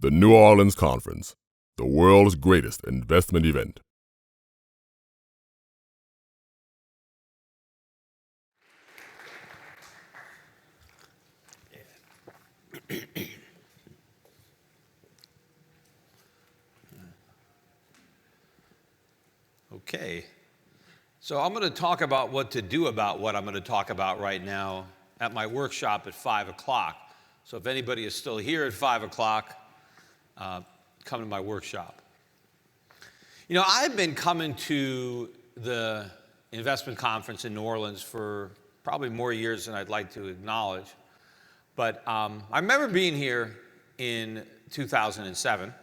The New Orleans Conference, the world's greatest investment event. Okay, so I'm going to talk about what to do about what I'm going to talk about right now at my workshop at 5 o'clock. So if anybody is still here at 5 o'clock, come to my workshop. You know, I've been coming to the investment conference in New Orleans for probably more years than I'd like to acknowledge. But I remember being here in 2007.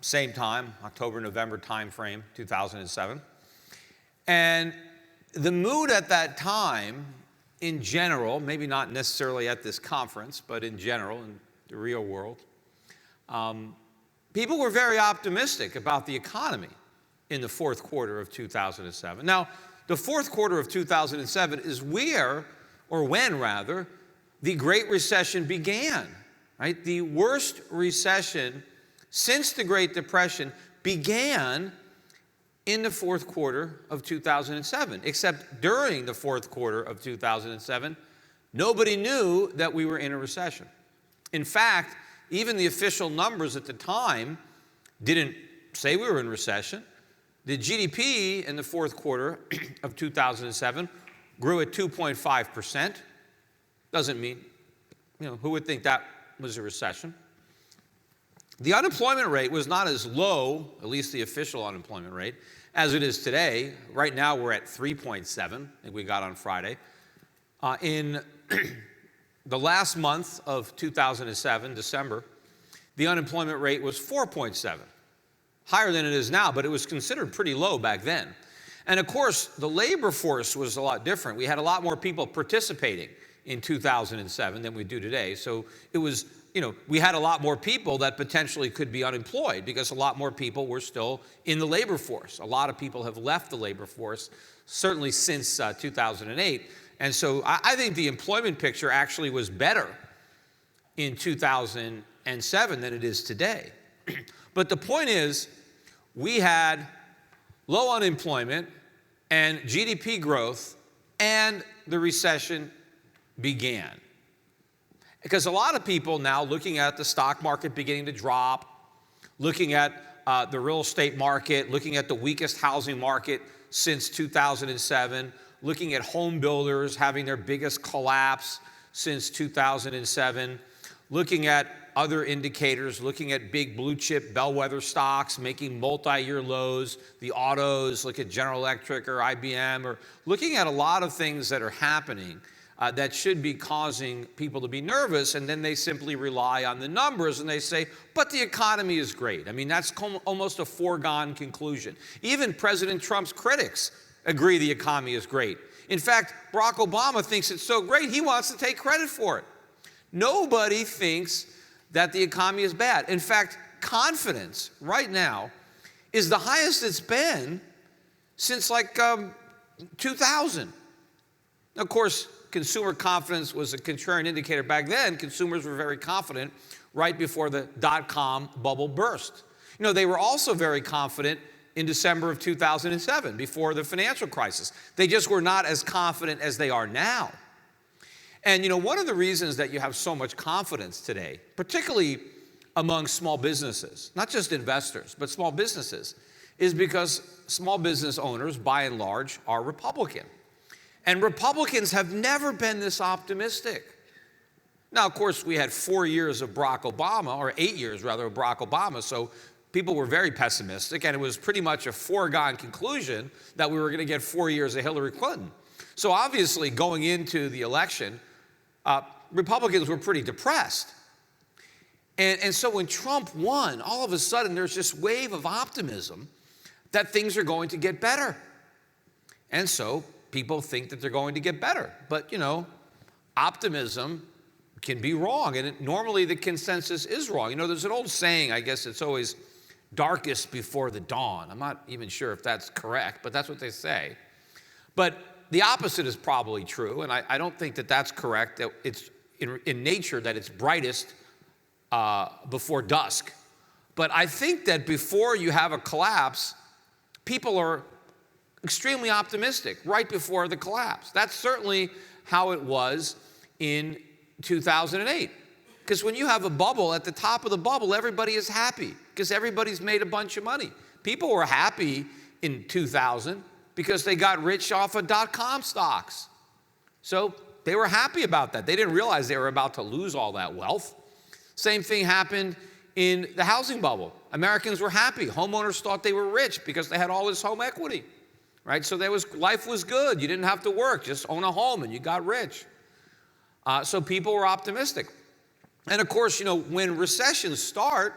Same time, October, November timeframe, 2007. And the mood at that time, in general, maybe not necessarily at this conference, but in general, in the real world, people were very optimistic about the economy in the fourth quarter of 2007. Now, the fourth quarter of 2007 is when the Great Recession began, right? The worst recession since the Great Depression began in the fourth quarter of 2007, except during the fourth quarter of 2007, nobody knew that we were in a recession. In fact, even the official numbers at the time didn't say we were in recession. The GDP in the fourth quarter of 2007 grew at 2.5%. Doesn't mean, who would think that was a recession? The unemployment rate was not as low, at least the official unemployment rate, as it is today. Right now we're at 3.7, I think we got on Friday. In the last month of 2007, December, the unemployment rate was 4.7, higher than it is now, but it was considered pretty low back then. And of course, the labor force was a lot different. We had a lot more people participating in 2007 than we do today. So it was, we had a lot more people that potentially could be unemployed because a lot more people were still in the labor force. A lot of people have left the labor force, certainly since 2008. And so I think the employment picture actually was better in 2007 than it is today. But the point is, we had low unemployment and GDP growth, and the recession began. Because a lot of people now looking at the stock market beginning to drop, looking at the real estate market, looking at the weakest housing market since 2007, looking at home builders having their biggest collapse since 2007, looking at other indicators, looking at big blue chip bellwether stocks making multi-year lows, the autos, look at General Electric or IBM, or looking at a lot of things that are happening that should be causing people to be nervous, and then they simply rely on the numbers and they say, but the economy is great. I mean, that's almost a foregone conclusion. Even President Trump's critics agree the economy is great. In fact, Barack Obama thinks it's so great, he wants to take credit for it. Nobody thinks that the economy is bad. In fact, confidence right now is the highest it's been since 2000. Of course, consumer confidence was a contrarian indicator back then. Consumers were very confident right before the dot-com bubble burst. They were also very confident in December of 2007, before the financial crisis. They just were not as confident as they are now. And one of the reasons that you have so much confidence today, particularly among small businesses, not just investors, but small businesses, is because small business owners, by and large, are Republican. And Republicans have never been this optimistic. Now, of course, we had 4 years of Barack Obama, or 8 years rather, of Barack Obama, so people were very pessimistic, and it was pretty much a foregone conclusion that we were going to get 4 years of Hillary Clinton. So obviously, going into the election, Republicans were pretty depressed. And so when Trump won, all of a sudden there's this wave of optimism that things are going to get better. And so people think that they're going to get better. But, optimism can be wrong, and normally the consensus is wrong. There's an old saying, I guess it's always darkest before the dawn. I'm not even sure if that's correct, but that's what they say. But the opposite is probably true, and I don't think that that's correct, that it's in nature that it's brightest before dusk. But I think that before you have a collapse, people are extremely optimistic right before the collapse. That's certainly how it was in 2008. Because when you have a bubble, at the top of the bubble, everybody is happy because everybody's made a bunch of money. People were happy in 2000 because they got rich off of dot-com stocks. So they were happy about that. They didn't realize they were about to lose all that wealth. Same thing happened in the housing bubble. Americans were happy. Homeowners thought they were rich because they had all this home equity, right? So life was good. You didn't have to work. Just own a home and you got rich. So people were optimistic. And of course, when recessions start,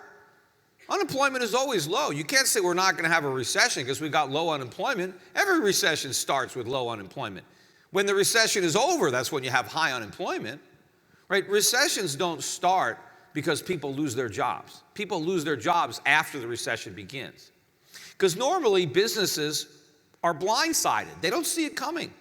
unemployment is always low. You can't say we're not going to have a recession because we got low unemployment. Every recession starts with low unemployment. When the recession is over, that's when you have high unemployment, right? Recessions don't start because people lose their jobs. People lose their jobs after the recession begins. Because normally businesses are blindsided. They don't see it coming.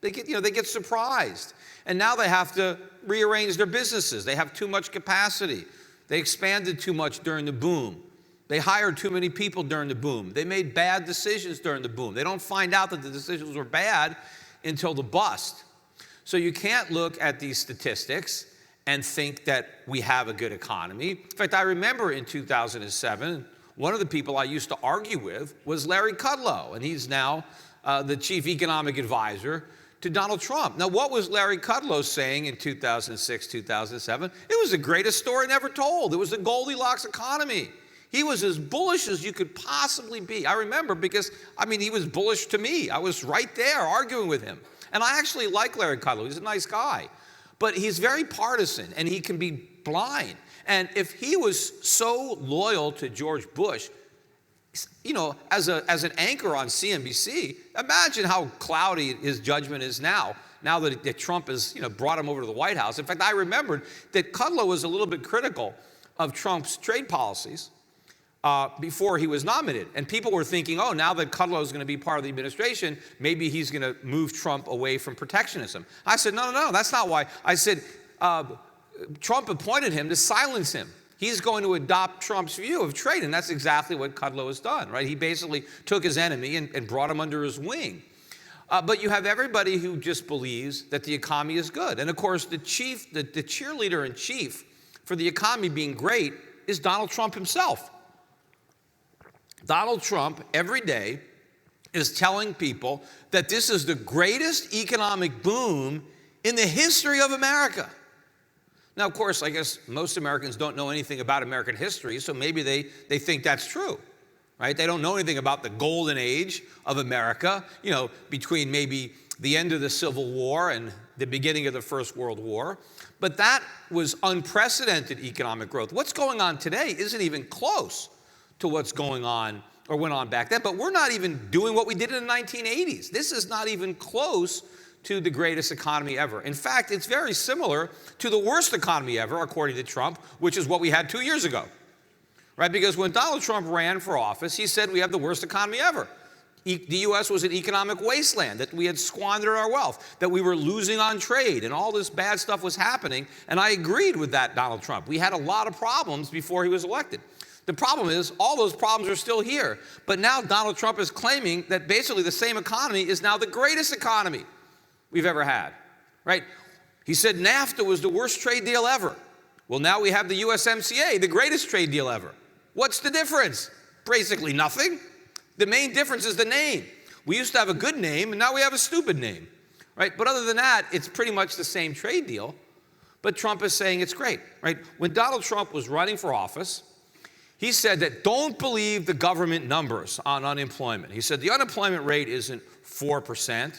They get surprised. And now they have to rearrange their businesses. They have too much capacity. They expanded too much during the boom. They hired too many people during the boom. They made bad decisions during the boom. They don't find out that the decisions were bad until the bust. So you can't look at these statistics and think that we have a good economy. In fact, I remember in 2007, one of the people I used to argue with was Larry Kudlow, and he's now the chief economic advisor to Donald Trump. Now, what was Larry Kudlow saying in 2006, 2007? It was the greatest story never told. It was the Goldilocks economy. He was as bullish as you could possibly be. I remember because, he was bullish to me. I was right there arguing with him. And I actually like Larry Kudlow. He's a nice guy. But he's very partisan, and he can be blind. And if he was so loyal to George Bush, as an anchor on CNBC, imagine how cloudy his judgment is now that Trump has brought him over to the White House. In fact, I remembered that Kudlow was a little bit critical of Trump's trade policies before he was nominated. And people were thinking, oh, now that Kudlow is going to be part of the administration, maybe he's going to move Trump away from protectionism. I said, no, that's not why. I said, Trump appointed him to silence him. He's going to adopt Trump's view of trade, and that's exactly what Kudlow has done, right? He basically took his enemy and brought him under his wing. But you have everybody who just believes that the economy is good. And of course, the cheerleader in chief for the economy being great is Donald Trump himself. Donald Trump, every day, is telling people that this is the greatest economic boom in the history of America. Now, of course, I guess most Americans don't know anything about American history, so maybe they think that's true, right? They don't know anything about the golden age of America, between maybe the end of the Civil War and the beginning of the First World War. But that was unprecedented economic growth. What's going on today isn't even close to what's going on or went on back then. But we're not even doing what we did in the 1980s. This is not even close to the greatest economy ever. In fact, it's very similar to the worst economy ever, according to Trump, which is what we had 2 years ago, right? Because when Donald Trump ran for office, he said we have the worst economy ever. The U.S. was an economic wasteland, that we had squandered our wealth, that we were losing on trade, and all this bad stuff was happening. And I agreed with that, Donald Trump. We had a lot of problems before he was elected. The problem is all those problems are still here. But now Donald Trump is claiming that basically the same economy is now the greatest economy we've ever had, right? He said NAFTA was the worst trade deal ever. Well, now we have the USMCA, the greatest trade deal ever. What's the difference? Basically nothing. The main difference is the name. We used to have a good name, and now we have a stupid name, right? But other than that, it's pretty much the same trade deal. But Trump is saying it's great, right? When Donald Trump was running for office, he said that don't believe the government numbers on unemployment. He said the unemployment rate isn't 4%.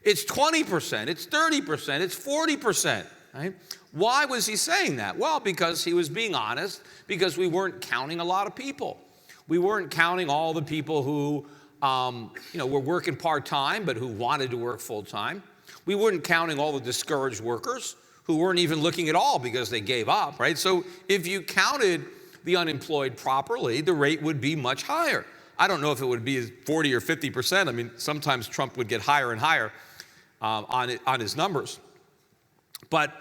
It's 20%, it's 30%, it's 40%, right? Why was he saying that? Well, because he was being honest, because we weren't counting a lot of people. We weren't counting all the people who, were working part-time, but who wanted to work full-time. We weren't counting all the discouraged workers who weren't even looking at all because they gave up, right? So if you counted the unemployed properly, the rate would be much higher. I don't know if it would be 40 or 50%. Sometimes Trump would get higher and higher on his numbers. But,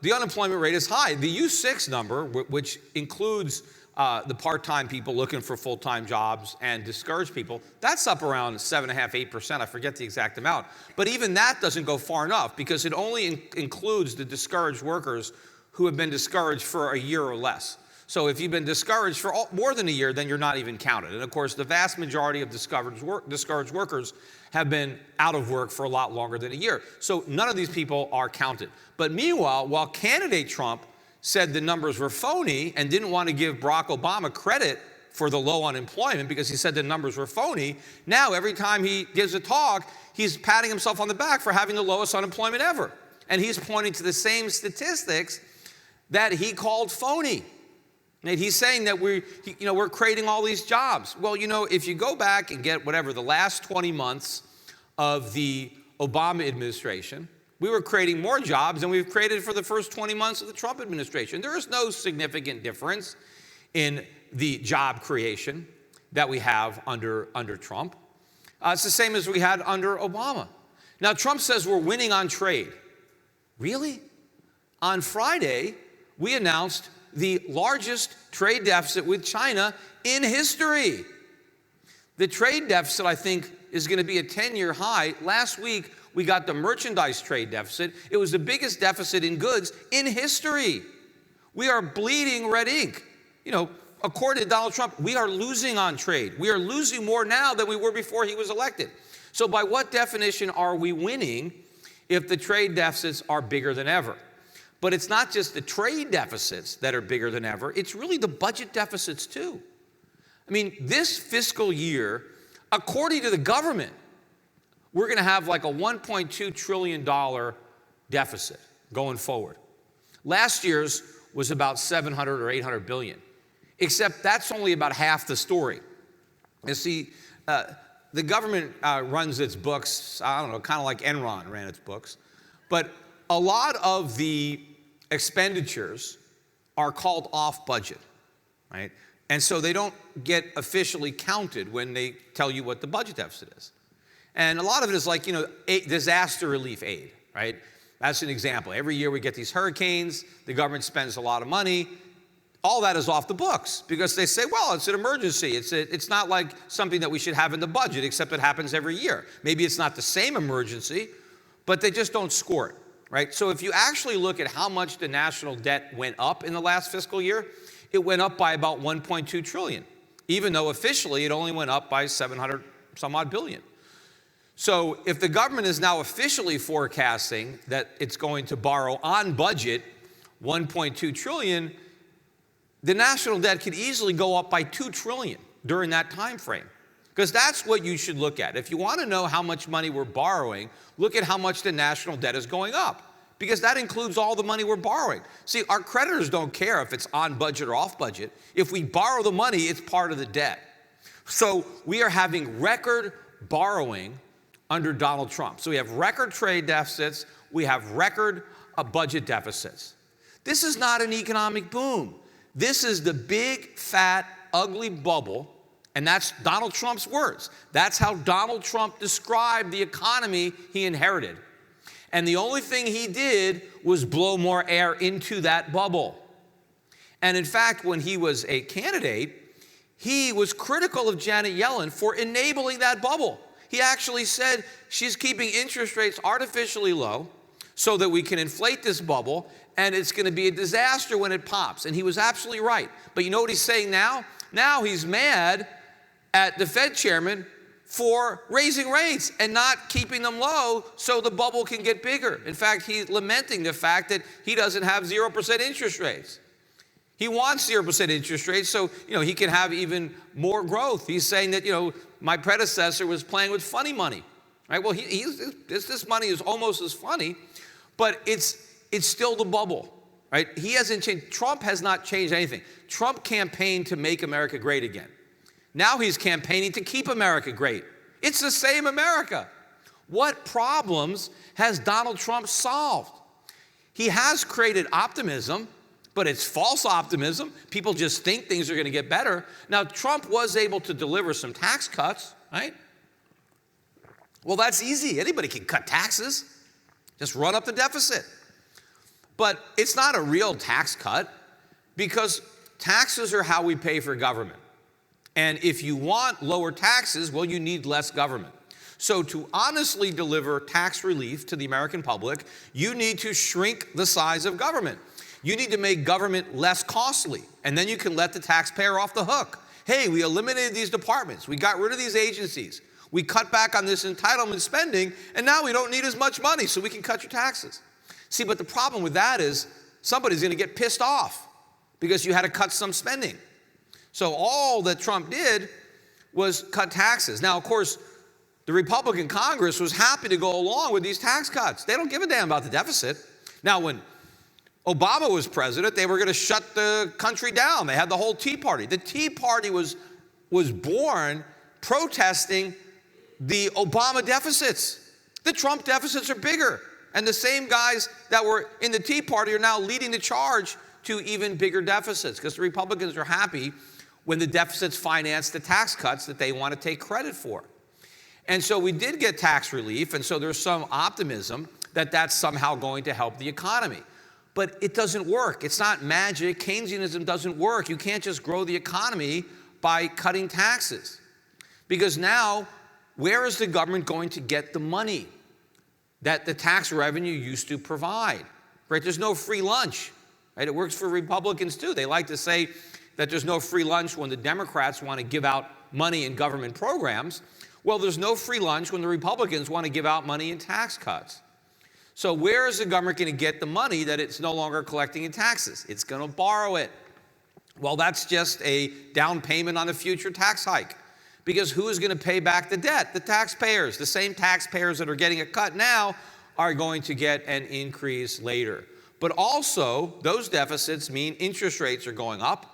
the unemployment rate is high. The U6 number, which includes the part-time people looking for full-time jobs and discouraged people, that's up around 7.5%, 8%. I forget the exact amount. But even that doesn't go far enough because it only includes the discouraged workers who have been discouraged for a year or less. So if you've been discouraged for more than a year, then you're not even counted. And of course, the vast majority of discouraged workers have been out of work for a lot longer than a year. So none of these people are counted. But meanwhile, while candidate Trump said the numbers were phony and didn't want to give Barack Obama credit for the low unemployment because he said the numbers were phony, now every time he gives a talk, he's patting himself on the back for having the lowest unemployment ever. And he's pointing to the same statistics that he called phony. And he's saying that we're creating all these jobs. Well, if you go back and get whatever the last 20 months of the Obama administration, we were creating more jobs than we've created for the first 20 months of the Trump administration. There is no significant difference in the job creation that we have under Trump. It's the same as we had under Obama. Now, Trump says we're winning on trade. Really? On Friday, we announced the largest trade deficit with China in history. The trade deficit, I think, is going to be a 10-year high. Last week, we got the merchandise trade deficit. It was the biggest deficit in goods in history. We are bleeding red ink. According to Donald Trump, we are losing on trade. We are losing more now than we were before he was elected. So by what definition are we winning if the trade deficits are bigger than ever? But it's not just the trade deficits that are bigger than ever. It's really the budget deficits, too. I mean, this fiscal year, according to the government, we're going to have like a $1.2 trillion deficit going forward. Last year's was about 700 or 800 billion, except that's only about half the story. You see, the government runs its books, I don't know, kind of like Enron ran its books, but a lot of the expenditures are called off budget, right? And so they don't get officially counted when they tell you what the budget deficit is. And a lot of it is like, disaster relief aid, right? That's an example. Every year we get these hurricanes, the government spends a lot of money. All that is off the books because they say, well, it's an emergency. It's not like something that we should have in the budget, except it happens every year. Maybe it's not the same emergency, but they just don't score it. Right? So if you actually look at how much the national debt went up in the last fiscal year, it went up by about 1.2 trillion, even though officially it only went up by 700 some odd billion. So if the government is now officially forecasting that it's going to borrow on budget 1.2 trillion, the national debt could easily go up by 2 trillion during that time frame. Because that's what you should look at. If you want to know how much money we're borrowing, look at how much the national debt is going up. Because that includes all the money we're borrowing. See, our creditors don't care if it's on budget or off budget. If we borrow the money, it's part of the debt. So we are having record borrowing under Donald Trump. So we have record trade deficits. We have record budget deficits. This is not an economic boom. This is the big, fat, ugly bubble. And that's Donald Trump's words. That's how Donald Trump described the economy he inherited. And the only thing he did was blow more air into that bubble. And in fact, when he was a candidate, he was critical of Janet Yellen for enabling that bubble. He actually said she's keeping interest rates artificially low so that we can inflate this bubble, and it's going to be a disaster when it pops. And he was absolutely right. But you know what he's saying now? Now he's mad at the Fed chairman for raising rates and not keeping them low so the bubble can get bigger. In fact, he's lamenting the fact that he doesn't have 0% interest rates. He wants 0% interest rates so, he can have even more growth. He's saying that, my predecessor was playing with funny money, right? Well, this money is almost as funny, but it's still the bubble, right? He hasn't changed. Trump has not changed anything. Trump campaigned to make America great again. Now he's campaigning to keep America great. It's the same America. What problems has Donald Trump solved? He has created optimism, but it's false optimism. People just think things are going to get better. Now, Trump was able to deliver some tax cuts, right? Well, that's easy. Anybody can cut taxes. Just run up the deficit. But it's not a real tax cut because taxes are how we pay for government. And if you want lower taxes, well, you need less government. So to honestly deliver tax relief to the American public, you need to shrink the size of government. You need to make government less costly, and then you can let the taxpayer off the hook. Hey, we eliminated these departments. We got rid of these agencies. We cut back on this entitlement spending, and now we don't need as much money, so we can cut your taxes. See, but the problem with that is somebody's going to get pissed off because you had to cut some spending. So all that Trump did was cut taxes. Now, of course, the Republican Congress was happy to go along with these tax cuts. They don't give a damn about the deficit. Now, when Obama was president, they were going to shut the country down. They had the whole Tea Party. The Tea Party was born protesting the Obama deficits. The Trump deficits are bigger. And the same guys that were in the Tea Party are now leading the charge to even bigger deficits because the Republicans are happy when the deficits finance the tax cuts that they want to take credit for. And so we did get tax relief, and so there's some optimism that that's somehow going to help the economy. But it doesn't work. It's not magic. Keynesianism doesn't work. You can't just grow the economy by cutting taxes. Because now, where is the government going to get the money that the tax revenue used to provide? Right? There's no free lunch. Right? It works for Republicans too. They like to say that there's no free lunch when the Democrats want to give out money in government programs. Well, there's no free lunch when the Republicans want to give out money in tax cuts. So where is the government going to get the money that it's no longer collecting in taxes? It's going to borrow it. Well, that's just a down payment on a future tax hike. Because who is going to pay back the debt? The taxpayers. The same taxpayers that are getting a cut now are going to get an increase later. But also, those deficits mean interest rates are going up.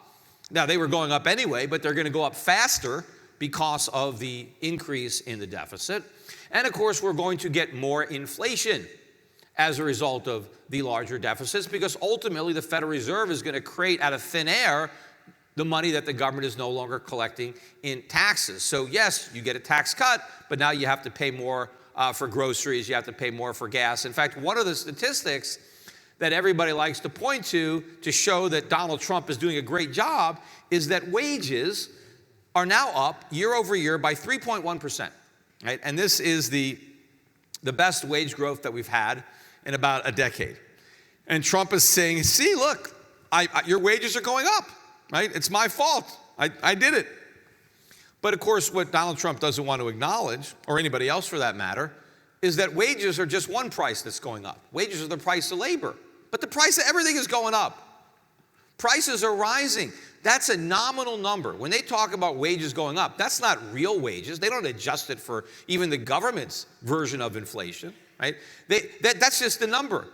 Now, they were going up anyway, but they're going to go up faster because of the increase in the deficit. And of course, we're going to get more inflation as a result of the larger deficits, because ultimately the Federal Reserve is going to create out of thin air the money that the government is no longer collecting in taxes. So yes, you get a tax cut, but now you have to pay more for groceries, you have to pay more for gas. In fact, one of the statistics that everybody likes to point to show that Donald Trump is doing a great job is that wages are now up year over year by 3.1%. Right? And this is the best wage growth that we've had in about a decade. And Trump is saying, see, look, your wages are going up, right? It's my fault. I did it. But of course, what Donald Trump doesn't want to acknowledge, or anybody else for that matter, is that wages are just one price that's going up. Wages are the price of labor. But the price of everything is going up. Prices are rising. That's a nominal number. When they talk about wages going up, that's not real wages. They don't adjust it for even the government's version of inflation, right? That's just the number.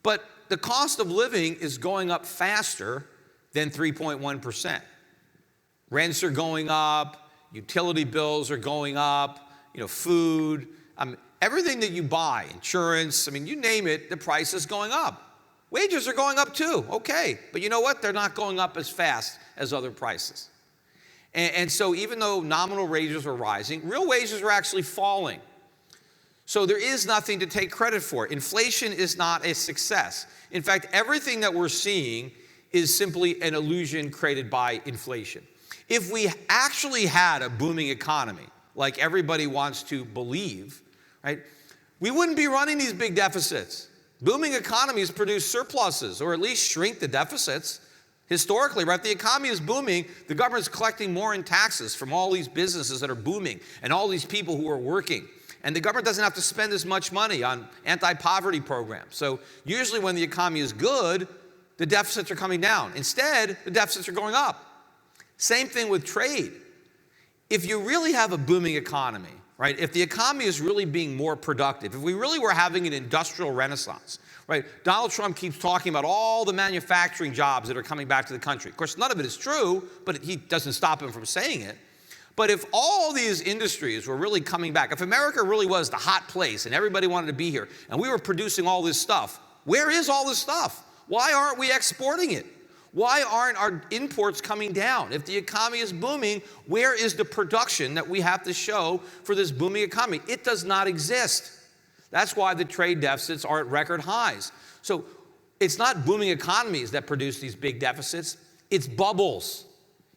But the cost of living is going up faster than 3.1%. Rents are going up, utility bills are going up, food, everything that you buy, insurance, you name it, the price is going up. Wages are going up too, okay. But you know what? They're not going up as fast as other prices. And so even though nominal wages are rising, real wages are actually falling. So there is nothing to take credit for. Inflation is not a success. In fact, everything that we're seeing is simply an illusion created by inflation. If we actually had a booming economy, like everybody wants to believe, right, we wouldn't be running these big deficits. Booming economies produce surpluses, or at least shrink the deficits. Historically, right, the economy is booming, the government's collecting more in taxes from all these businesses that are booming and all these people who are working. And the government doesn't have to spend as much money on anti-poverty programs. So usually when the economy is good, the deficits are coming down. Instead, the deficits are going up. Same thing with trade. If you really have a booming economy, right, if the economy is really being more productive, if we really were having an industrial renaissance, right, Donald Trump keeps talking about all the manufacturing jobs that are coming back to the country. Of course, none of it is true, but he doesn't stop him from saying it. But if all these industries were really coming back, if America really was the hot place and everybody wanted to be here, and we were producing all this stuff, where is all this stuff? Why aren't we exporting it? Why aren't our imports coming down? If the economy is booming, where is the production that we have to show for this booming economy? It does not exist. That's why the trade deficits are at record highs. So It's not booming economies that produce these big deficits. It's bubbles.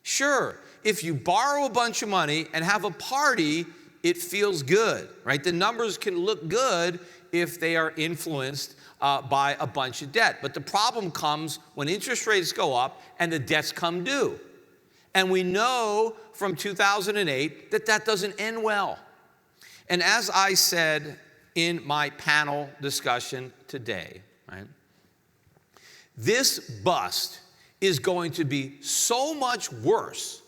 Sure, if you borrow a bunch of money and have a party, it feels good, right? The numbers can look good if they are influenced by a bunch of debt. But the problem comes when interest rates go up and the debts come due. And we know from 2008 that that doesn't end well. And as I said in my panel discussion today, right, this bust is going to be so much worse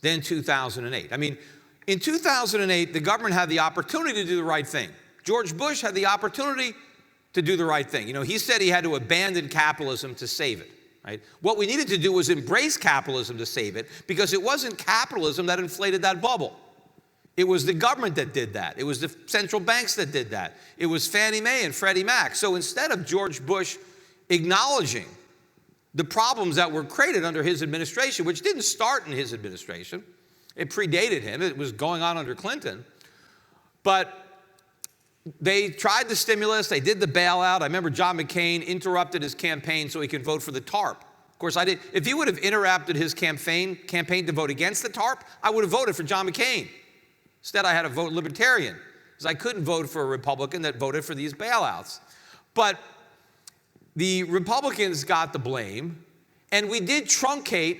than 2008. I mean, in 2008, the government had the opportunity to do the right thing. George Bush had the opportunity to do the right thing. You know, he said he had to abandon capitalism to save it, right? What we needed to do was embrace capitalism to save it, because it wasn't capitalism that inflated that bubble. It was the government that did that. It was the central banks that did that. It was Fannie Mae and Freddie Mac. So instead of George Bush acknowledging the problems that were created under his administration, which didn't start in his administration, it predated him, it was going on under Clinton, but they tried the stimulus, they did the bailout. I remember John McCain interrupted his campaign so he could vote for the TARP. Of course, if he would have interrupted his campaign to vote against the TARP, I would have voted for John McCain. Instead, I had to vote Libertarian, because I couldn't vote for a Republican that voted for these bailouts. But the Republicans got the blame, and we did truncate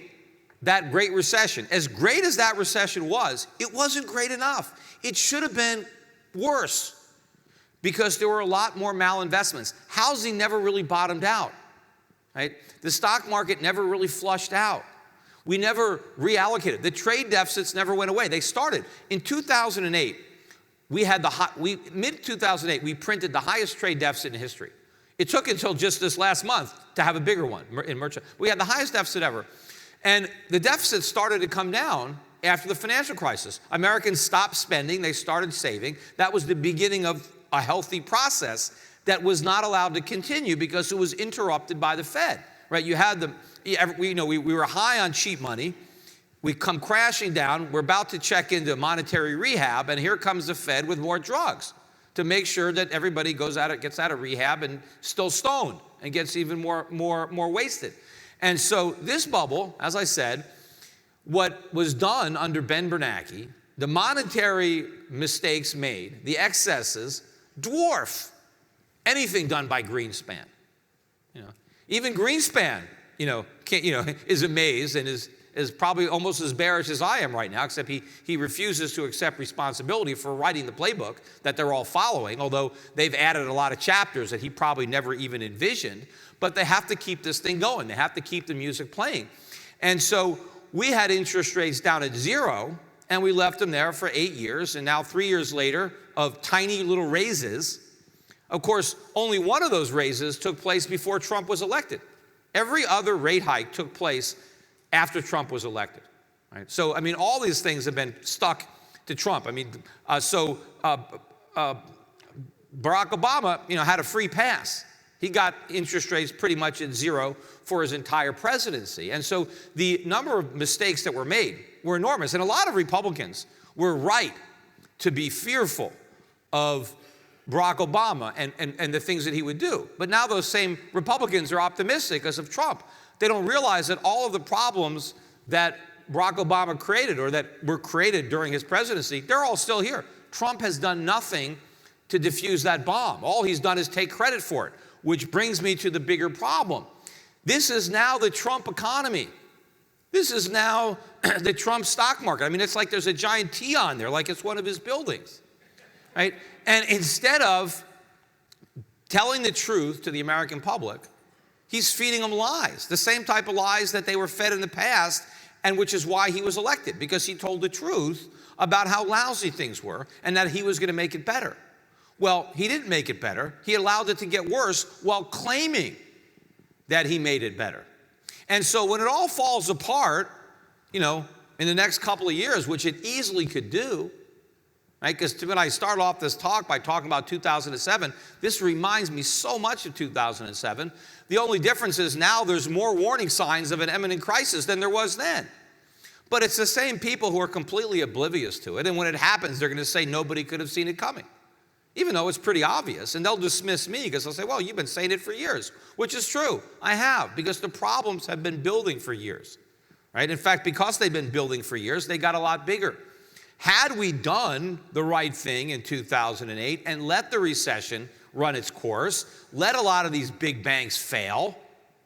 that Great Recession. As great as that recession was, it wasn't great enough. It should have been worse, because there were a lot more malinvestments. Housing never really bottomed out, right? The stock market never really flushed out. We never reallocated. The trade deficits never went away. They started. In 2008, mid-2008, we printed the highest trade deficit in history. It took until just this last month to have a bigger one in merchant. We had the highest deficit ever. And the deficit started to come down after the financial crisis. Americans stopped spending. They started saving. That was the beginning of a healthy process that was not allowed to continue because it was interrupted by the Fed, right? You had we were high on cheap money. We come crashing down. We're about to check into monetary rehab, and here comes the Fed with more drugs to make sure that everybody gets out of rehab and still stoned and gets even more wasted. And so this bubble, as I said, what was done under Ben Bernanke, the monetary mistakes made, the excesses, dwarf anything done by Greenspan. Even Greenspan, is amazed and is probably almost as bearish as I am right now, except he refuses to accept responsibility for writing the playbook that they're all following, although they've added a lot of chapters that he probably never even envisioned. But they have to keep this thing going. They have to keep the music playing. And so we had interest rates down at 0, and we left them there for 8 years. And now 3 years later of tiny little raises. Of course, only one of those raises took place before Trump was elected. Every other rate hike took place after Trump was elected, right? So, I mean, all these things have been stuck to Trump. I mean, Barack Obama, had a free pass. He got interest rates pretty much at 0 for his entire presidency. And so the number of mistakes that were made were enormous. And a lot of Republicans were right to be fearful of Barack Obama and the things that he would do. But now those same Republicans are optimistic because of Trump. They don't realize that all of the problems that Barack Obama created or that were created during his presidency, they're all still here. Trump has done nothing to defuse that bomb. All he's done is take credit for it, which brings me to the bigger problem. This is now the Trump economy. This is now the Trump stock market. I mean, it's like there's a giant T on there, like it's one of his buildings, right? And instead of telling the truth to the American public, he's feeding them lies, the same type of lies that they were fed in the past, and which is why he was elected, because he told the truth about how lousy things were and that he was going to make it better. Well, he didn't make it better. He allowed it to get worse while claiming that he made it better. And so when it all falls apart, in the next couple of years, which it easily could do, right? Because when I start off this talk by talking about 2007, this reminds me so much of 2007. The only difference is now there's more warning signs of an imminent crisis than there was then. But it's the same people who are completely oblivious to it. And when it happens, they're going to say nobody could have seen it coming. even though it's pretty obvious. And they'll dismiss me because they'll say, well, you've been saying it for years, which is true. I have, because the problems have been building for years, right? In fact, because they've been building for years, they got a lot bigger. Had we done the right thing in 2008 and let the recession run its course, let a lot of these big banks fail,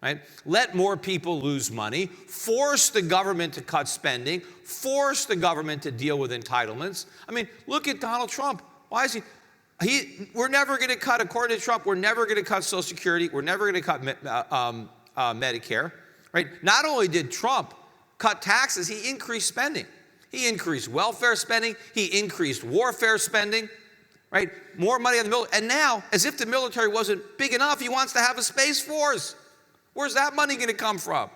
right? Let more people lose money, force the government to cut spending, force the government to deal with entitlements. I mean, look at Donald Trump. Why is we're never going to cut, according to Trump, we're never going to cut Social Security. We're never going to cut Medicare, right? Not only did Trump cut taxes, he increased spending. He increased welfare spending. He increased warfare spending, right? More money on the military. And now, as if the military wasn't big enough, he wants to have a space force. Where's that money going to come from?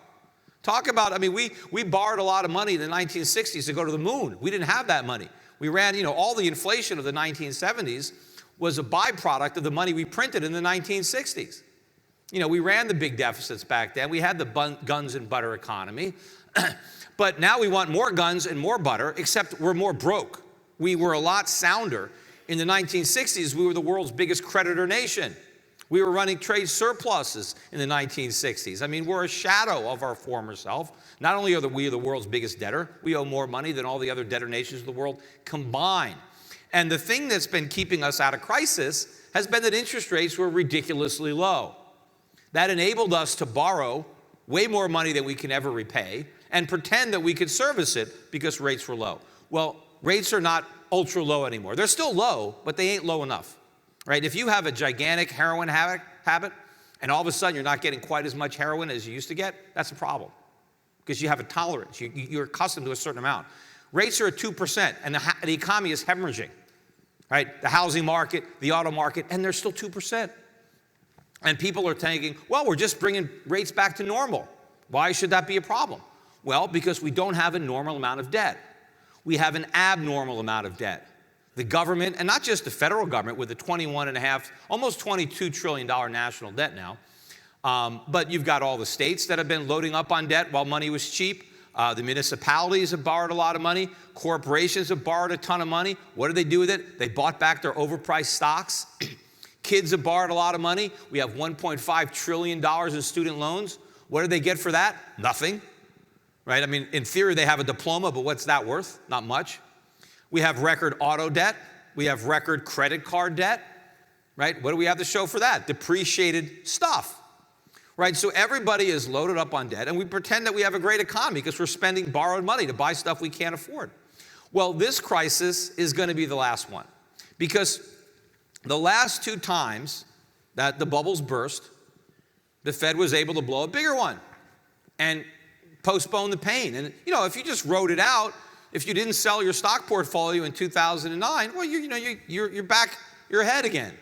Talk about, I mean, we borrowed a lot of money in the 1960s to go to the moon. We didn't have that money. We ran, all the inflation of the 1970s was a byproduct of the money we printed in the 1960s. We ran the big deficits back then. We had the guns and butter economy. But now we want more guns and more butter, except we're more broke. We were a lot sounder. In the 1960s, we were the world's biggest creditor nation. We were running trade surpluses in the 1960s. I mean, we're a shadow of our former self. Not only are we the world's biggest debtor, we owe more money than all the other debtor nations of the world combined. And the thing that's been keeping us out of crisis has been that interest rates were ridiculously low. That enabled us to borrow way more money than we can ever repay and pretend that we could service it because rates were low. Well, rates are not ultra low anymore. They're still low, but they ain't low enough, right? If you have a gigantic heroin habit and all of a sudden you're not getting quite as much heroin as you used to get, that's a problem because you have a tolerance. You're accustomed to a certain amount. Rates are at 2%, and the economy is hemorrhaging, right? The housing market, the auto market, and they're still 2%. And people are thinking, well, we're just bringing rates back to normal. Why should that be a problem? Well, because we don't have a normal amount of debt. We have an abnormal amount of debt. The government, and not just the federal government with the $21.5, almost $22 trillion national debt now, but you've got all the states that have been loading up on debt while money was cheap. The municipalities have borrowed a lot of money. Corporations have borrowed a ton of money. What do they do with it? They bought back their overpriced stocks. Kids have borrowed a lot of money. We have $1.5 trillion in student loans. What do they get for that? Nothing, right? I mean, in theory, they have a diploma, but what's that worth? Not much. We have record auto debt. We have record credit card debt, right? What do we have to show for that? Depreciated stuff, right? So everybody is loaded up on debt, and we pretend that we have a great economy because we're spending borrowed money to buy stuff we can't afford. Well, this crisis is going to be the last one because the last two times that the bubbles burst, the Fed was able to blow a bigger one and postpone the pain. And, if you just wrote it out, if you didn't sell your stock portfolio in 2009, well, you're back, you're ahead again,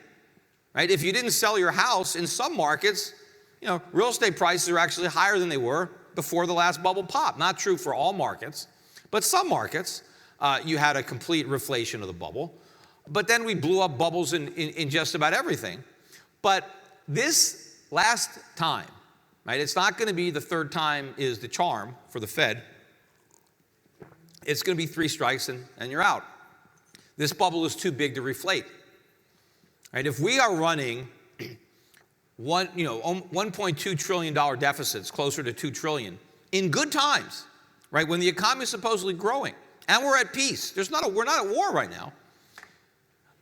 right? If you didn't sell your house in some markets, real estate prices are actually higher than they were before the last bubble popped. Not true for all markets, but some markets, you had a complete reflation of the bubble. But then we blew up bubbles in just about everything. But this last time, right, it's not going to be the third time is the charm for the Fed. It's going to be 3 strikes and you're out. This bubble is too big to reflate. Right? If we are running $1.2 trillion deficits, closer to $2 trillion, in good times, right, when the economy is supposedly growing, and we're at peace, we're not at war right now.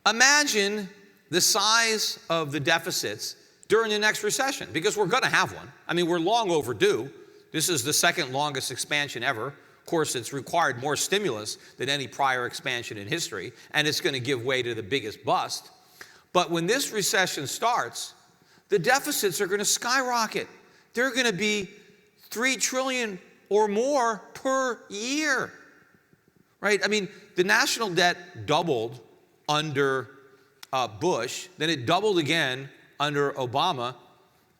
Imagine the size of the deficits during the next recession, because we're going to have one. I mean, we're long overdue. This is the second longest expansion ever. Of course, it's required more stimulus than any prior expansion in history, and it's going to give way to the biggest bust. But when this recession starts, the deficits are going to skyrocket. They're going to be $3 trillion or more per year, right? I mean, the national debt doubled under Bush, then it doubled again under Obama.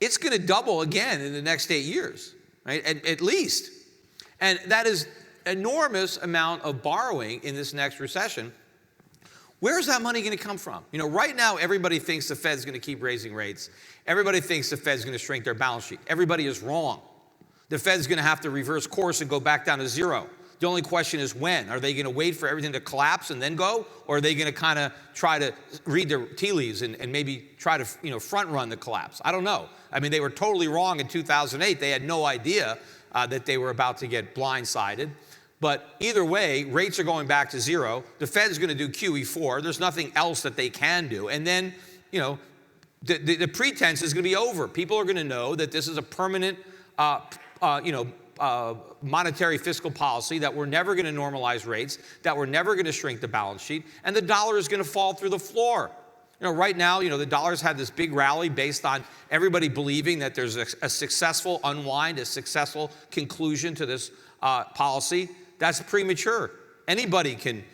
It's going to double again in the next 8 years, right? At least. And that is enormous amount of borrowing in this next recession. Where's that money going to come from? Right now, everybody thinks the Fed's going to keep raising rates. Everybody thinks the Fed's going to shrink their balance sheet. Everybody is wrong. The Fed's going to have to reverse course and go back down to zero. The only question is when. Are they going to wait for everything to collapse and then go? Or are they going to kind of try to read their tea leaves and maybe try to front run the collapse? I don't know. I mean, they were totally wrong in 2008. They had no idea that they were about to get blindsided. But either way, rates are going back to zero. The Fed's going to do QE4. There's nothing else that they can do. And then, the pretense is going to be over. People are going to know that this is a permanent, monetary fiscal policy, that we're never going to normalize rates, that we're never going to shrink the balance sheet, and the dollar is going to fall through the floor. Right now, the dollar's had this big rally based on everybody believing that there's a successful unwind, a successful conclusion to this policy. That's premature. Anybody can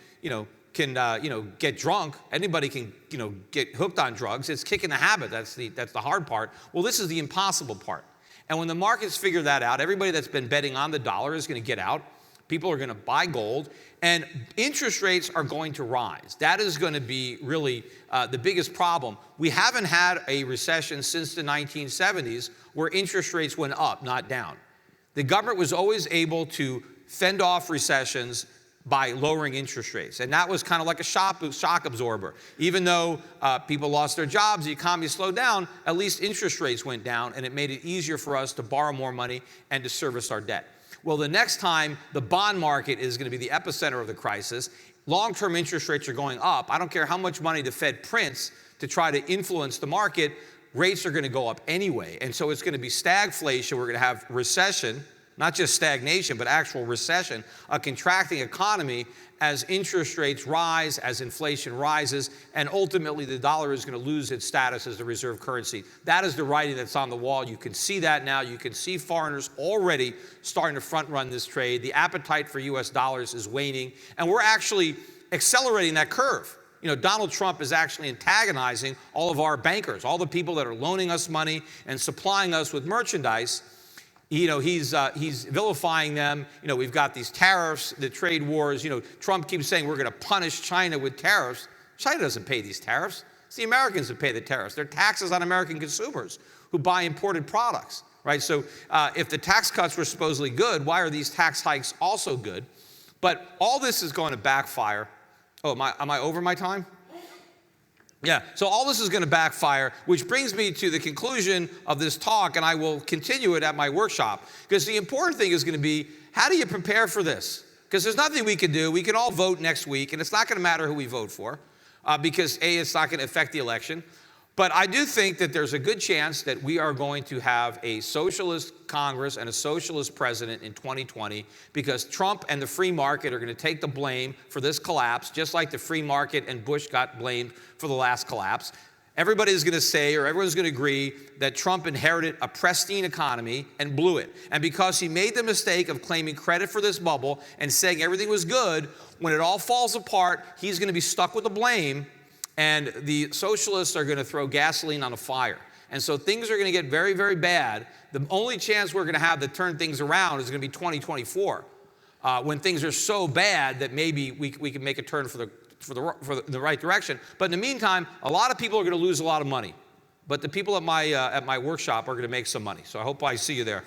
get drunk. Anybody can, get hooked on drugs. It's kicking the habit. That's the hard part. Well, this is the impossible part. And when the markets figure that out, everybody that's been betting on the dollar is going to get out. People are going to buy gold, and interest rates are going to rise. That is going to be really the biggest problem. We haven't had a recession since the 1970s where interest rates went up, not down. The government was always able to fend off recessions by lowering interest rates. And that was kind of like a shock absorber. Even though people lost their jobs, the economy slowed down, at least interest rates went down, and it made it easier for us to borrow more money and to service our debt. Well, the next time the bond market is going to be the epicenter of the crisis, long-term interest rates are going up. I don't care how much money the Fed prints to try to influence the market, rates are going to go up anyway. And so it's going to be stagflation. We're going to have recession, not just stagnation, but actual recession, a contracting economy as interest rates rise, as inflation rises, and ultimately the dollar is going to lose its status as the reserve currency. That is the writing that's on the wall. You can see that now. You can see foreigners already starting to front run this trade. The appetite for US dollars is waning, and we're actually accelerating that curve. Donald Trump is actually antagonizing all of our bankers, all the people that are loaning us money and supplying us with merchandise. He's vilifying them. We've got these tariffs, the trade wars. Trump keeps saying we're going to punish China with tariffs. China doesn't pay these tariffs. It's the Americans that pay the tariffs. They're taxes on American consumers who buy imported products, right? So if the tax cuts were supposedly good, why are these tax hikes also good? But all this is going to backfire. Oh, am I over my time? Yeah, so all this is going to backfire, which brings me to the conclusion of this talk, and I will continue it at my workshop, because the important thing is going to be, how do you prepare for this? Because there's nothing we can do. We can all vote next week, and it's not going to matter who we vote for, because A, it's not going to affect the election. But I do think that there's a good chance that we are going to have a socialist Congress and a socialist president in 2020, because Trump and the free market are going to take the blame for this collapse, just like the free market and Bush got blamed for the last collapse. Everybody is going to say, or everyone's going to agree, that Trump inherited a pristine economy and blew it. And because he made the mistake of claiming credit for this bubble and saying everything was good, when it all falls apart, he's going to be stuck with the blame. And the socialists are going to throw gasoline on the fire. And so things are going to get very, very bad. The only chance we're going to have to turn things around is going to be 2024, when things are so bad that maybe we can make a turn for the right direction. But in the meantime, a lot of people are going to lose a lot of money. But the people at my workshop are going to make some money. So I hope I see you there.